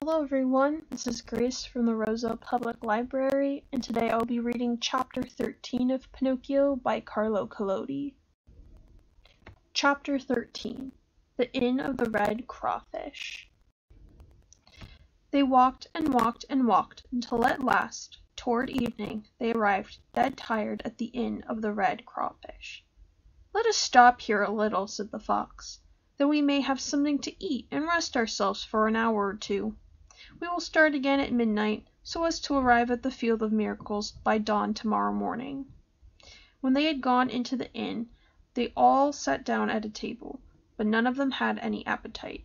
Hello everyone, this is Grace from the Rosa Public Library, and today I'll be reading Chapter 13 of Pinocchio by Carlo Collodi. Chapter 13, The Inn of the Red Crawfish. They walked and walked and walked until at last, toward evening, they arrived dead tired at the Inn of the Red Crawfish. "Let us stop here a little," said the fox, "that we may have something to eat and rest ourselves for an hour or two. We will start again at midnight, so as to arrive at the Field of Miracles by dawn tomorrow morning." When they had gone into the inn, they all sat down at a table, but none of them had any appetite.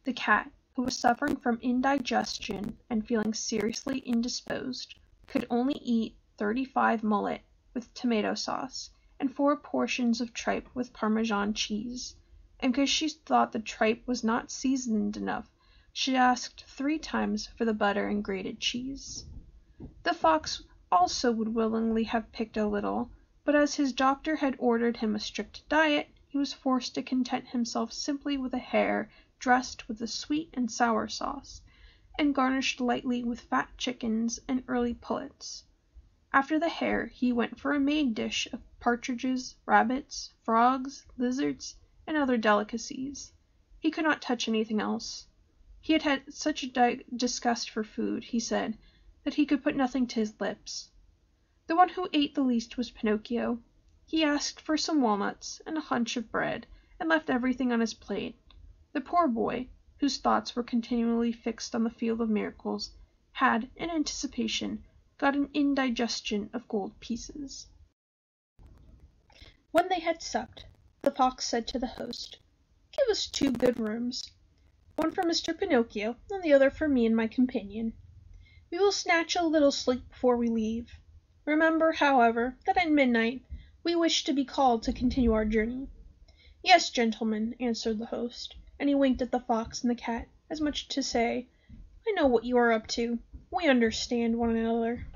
The cat, who was suffering from indigestion and feeling seriously indisposed, could only eat 35 mullet with tomato sauce and 4 portions of tripe with Parmesan cheese, and because she thought the tripe was not seasoned enough, she asked 3 times for the butter and grated cheese. The fox also would willingly have picked a little, but as his doctor had ordered him a strict diet, he was forced to content himself simply with a hare dressed with a sweet and sour sauce, and garnished lightly with fat chickens and early pullets. After the hare he went for a main dish of partridges, rabbits, frogs, lizards, and other delicacies. He could not touch anything else. He had had such a disgust for food, he said, that he could put nothing to his lips. The one who ate the least was Pinocchio. He asked for some walnuts and a hunch of bread, and left everything on his plate. The poor boy, whose thoughts were continually fixed on the Field of Miracles, had, in anticipation, got an indigestion of gold pieces. When they had supped, the fox said to the host, "Give us 2 good rooms, one for Mr. Pinocchio and the other for me and my companion. We will snatch a little sleep before we leave. Remember, however, that at midnight we wish to be called to continue our journey." "Yes, gentlemen," answered the host, and he winked at the fox and the cat, as much to say, "I know what you are up to. We understand one another."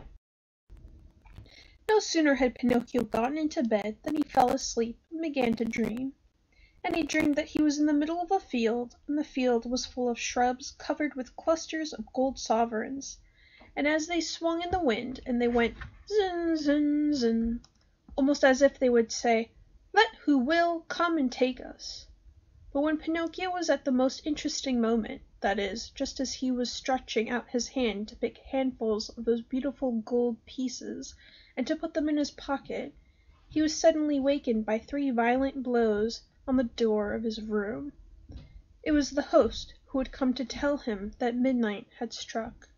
No sooner had Pinocchio gotten into bed than he fell asleep and began to dream. And he dreamed that he was in the middle of a field, and the field was full of shrubs covered with clusters of gold sovereigns, and as they swung in the wind, and they went zin, zin, zin, almost as if they would say, "Let who will come and take us." But when Pinocchio was at the most interesting moment, that is, just as he was stretching out his hand to pick handfuls of those beautiful gold pieces and to put them in his pocket, he was suddenly wakened by 3 violent blows on the door of his room. It was the host, who had come to tell him that midnight had struck.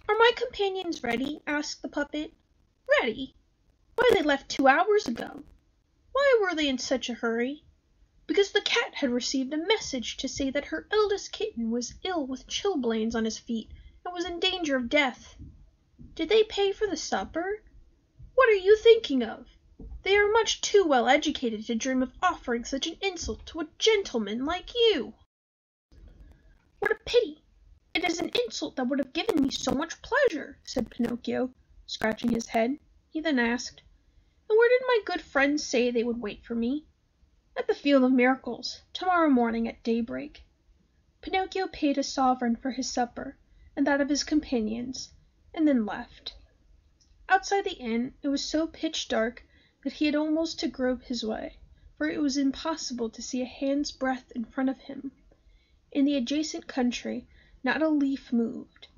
"Are my companions ready?" asked the puppet. "Ready? Why, they left 2 hours ago." "Why were they in such a hurry?" "Because the cat had received a message to say that her eldest kitten was ill with chilblains on his feet and was in danger of death." "Did they pay for the supper?" "What are you thinking of? They are much too well educated to dream of offering such an insult to a gentleman like you." "What a pity! It is an insult that would have given me so much pleasure," said Pinocchio, scratching his head. He then asked, "And where did my good friends say they would wait for me?" "At the Field of Miracles, tomorrow morning at daybreak." Pinocchio paid a sovereign for his supper and that of his companions, and then left. Outside the inn it was so pitch dark that he had almost to grope his way, for it was impossible to see a hand's breadth in front of him. In the adjacent country not a leaf moved.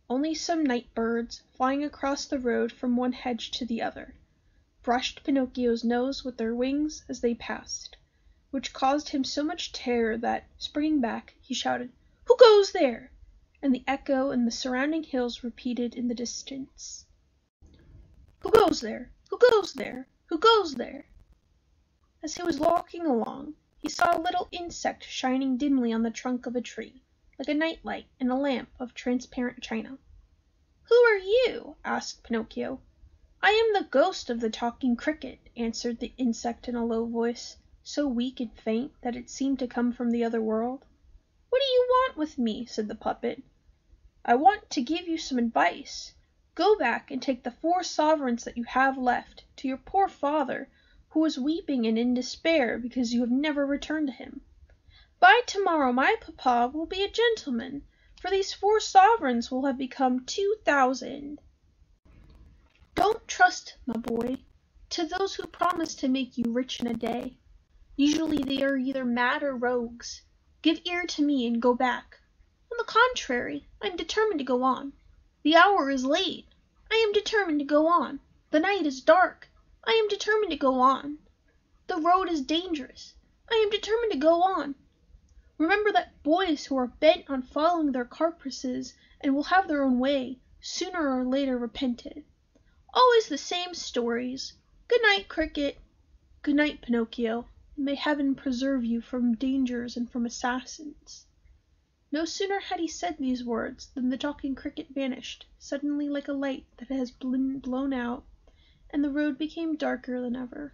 Only some night birds, flying across the road from one hedge to the other, brushed Pinocchio's nose with their wings as they passed, which caused him so much terror that, springing back, he shouted, "Who goes there?" and the echo and the surrounding hills repeated in the distance, "Who goes there? Who goes there? Who goes there?" As he was walking along, he saw a little insect shining dimly on the trunk of a tree, like a night light in a lamp of transparent china. "Who are you?" asked Pinocchio. "I am the ghost of the talking cricket," answered the insect in a low voice, so weak and faint that it seemed to come from the other world. "What do you want with me?" said the puppet. "I want to give you some advice. Go back and take the 4 sovereigns that you have left to your poor father, who is weeping and in despair because you have never returned to him. By tomorrow my papa will be a gentleman, for these 4 sovereigns will have become 2,000. Don't trust, my boy, to those who promise to make you rich in a day. Usually they are either mad or rogues. Give ear to me and go back. On the contrary, I am determined to go on. The hour is late. I am determined to go on. The night is dark. I am determined to go on. The road is dangerous. I am determined to go on. Remember that boys who are bent on following their caprices and will have their own way, sooner or later repent it. Always the same stories. Good night, Cricket. Good night, Pinocchio. May heaven preserve you from dangers and from assassins. No sooner had he said these words than the talking cricket vanished, suddenly like a light that has been blown out, and the road became darker than ever.